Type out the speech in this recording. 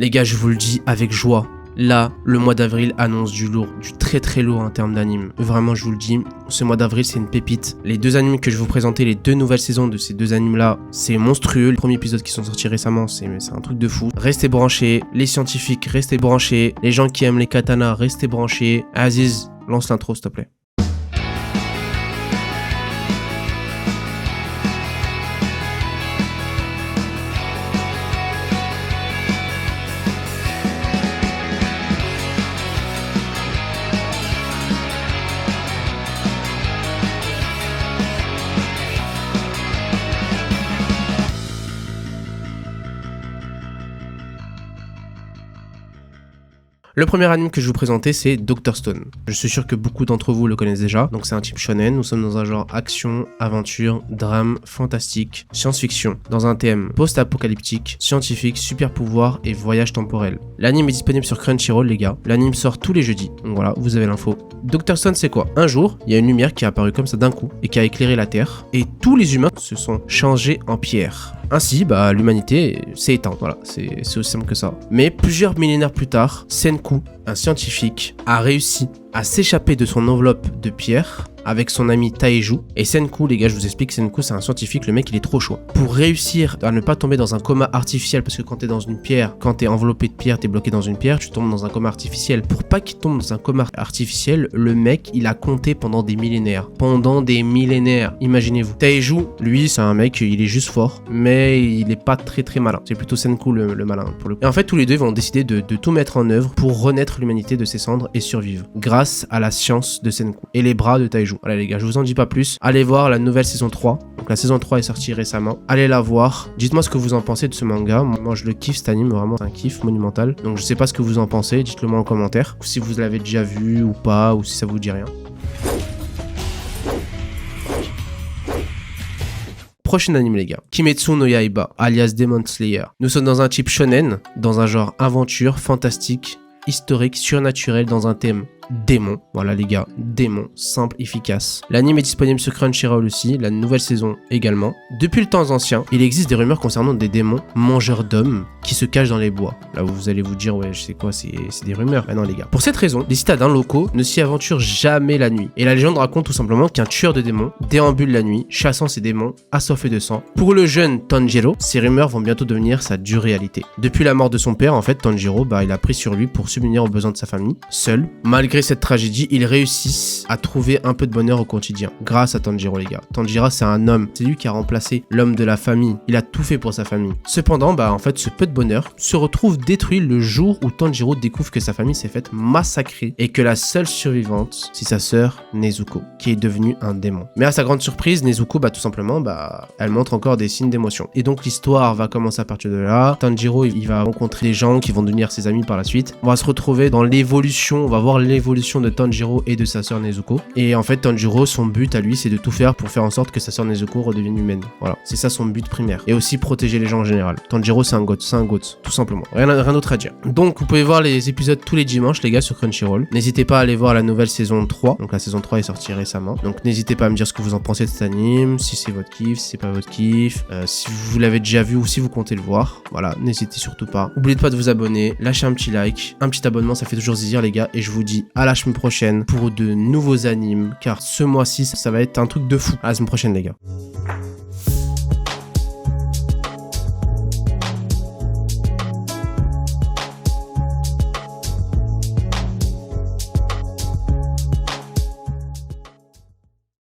Les gars, je vous le dis avec joie. Là, le mois d'avril annonce du lourd, du très très lourd en termes d'anime. Vraiment, je vous le dis, ce mois d'avril, c'est une pépite. Les deux animes que je vais vous présenter, les deux nouvelles saisons de ces deux animes-là, c'est monstrueux. Les premiers épisodes qui sont sortis récemment, c'est un truc de fou. Restez branchés, les scientifiques, restez branchés. Les gens qui aiment les katanas, restez branchés. Aziz, lance l'intro, s'il te plaît. Le premier anime que je vais vous présenter, c'est Dr. Stone. Je suis sûr que beaucoup d'entre vous le connaissent déjà, donc c'est un type shonen. Nous sommes dans un genre action, aventure, drame, fantastique, science-fiction, dans un thème post-apocalyptique, scientifique, super pouvoir et voyage temporel. L'anime est disponible sur Crunchyroll, les gars. L'anime sort tous les jeudis, donc voilà, vous avez l'info. Dr. Stone, c'est quoi? Un jour, il y a une lumière qui est apparue comme ça d'un coup et qui a éclairé la Terre, et tous les humains se sont changés en pierre. Ainsi, l'humanité s'est éteinte, voilà, c'est aussi simple que ça. Mais plusieurs millénaires plus tard, Senku, un scientifique, a réussi à s'échapper de son enveloppe de pierre avec son ami Taeju. Et Senku, les gars, je vous explique, Senku, c'est un scientifique, le mec, il est trop chaud. Pour réussir à ne pas tomber dans un coma artificiel, parce que quand t'es dans une pierre, quand t'es enveloppé de pierre, t'es bloqué dans une pierre, tu tombes dans un coma artificiel. Pour pas qu'il tombe dans un coma artificiel, le mec, il a compté pendant des millénaires. Pendant des millénaires, imaginez-vous. Taeju, lui, c'est un mec, il est juste fort, mais il est pas très très malin. C'est plutôt Senku le malin, pour le coup. Et en fait, tous les deux vont décider de tout mettre en œuvre pour renaître l'humanité de ses cendres et survivre, grâce à la science de Senku et les bras de Taeju. Voilà les gars, je vous en dis pas plus. Allez voir la nouvelle saison 3. Donc la saison 3 est sortie récemment. Allez la voir. Dites-moi ce que vous en pensez de ce manga. Moi je le kiffe cet anime, vraiment c'est un kiff monumental. Donc je sais pas ce que vous en pensez, dites-le moi en commentaire. Ou si vous l'avez déjà vu ou pas, ou si ça vous dit rien. Prochain anime les gars, Kimetsu no Yaiba, alias Demon Slayer. Nous sommes dans un type shonen, dans un genre aventure, fantastique, historique, surnaturel, dans un thème démon. Voilà les gars, démon, simple, efficace. L'anime est disponible sur Crunchyroll aussi, la nouvelle saison également. Depuis le temps ancien, il existe des rumeurs concernant des démons mangeurs d'hommes qui se cachent dans les bois. Là vous allez vous dire, ouais je sais quoi, c'est des rumeurs. Ah non les gars. Pour cette raison, les citadins locaux ne s'y aventurent jamais la nuit. Et la légende raconte tout simplement qu'un tueur de démons déambule la nuit, chassant ces démons assoiffés de sang. Pour le jeune Tanjiro, ces rumeurs vont bientôt devenir sa dure réalité. Depuis la mort de son père, en fait, Tanjiro, il a pris sur lui pour subvenir aux besoins de sa famille, seul. Malgré cette tragédie, ils réussissent à trouver un peu de bonheur au quotidien, grâce à Tanjiro les gars. Tanjiro c'est un homme, c'est lui qui a remplacé l'homme de la famille, il a tout fait pour sa famille. Cependant, en fait, ce peu de bonheur se retrouve détruit le jour où Tanjiro découvre que sa famille s'est faite massacrer et que la seule survivante, c'est sa sœur Nezuko, qui est devenue un démon. Mais à sa grande surprise, Nezuko, tout simplement, elle montre encore des signes d'émotion. Et donc l'histoire va commencer à partir de là. Tanjiro, il va rencontrer des gens qui vont devenir ses amis par la suite. On va se retrouver dans l'évolution, on va voir l'évolution de Tanjiro et de sa sœur Nezuko. Et en fait, Tanjiro, son but à lui, c'est de tout faire pour faire en sorte que sa sœur Nezuko redevienne humaine. Voilà, c'est ça son but primaire. Et aussi protéger les gens en général. Tanjiro, c'est un goth, tout simplement. Rien d'autre à dire. Donc, vous pouvez voir les épisodes tous les dimanches, les gars, sur Crunchyroll. N'hésitez pas à aller voir la nouvelle saison 3. Donc, la saison 3 est sortie récemment. Donc, n'hésitez pas à me dire ce que vous en pensez de cet anime, si c'est votre kiff, si c'est pas votre kiff, si vous l'avez déjà vu ou si vous comptez le voir. Voilà, n'hésitez surtout pas. N'oubliez pas de vous abonner, lâchez un petit like, un petit abonnement, ça fait toujours plaisir, les gars. Et je vous dis à la semaine prochaine pour de nouveaux animes, car ce mois-ci, ça va être un truc de fou. À la semaine prochaine, les gars.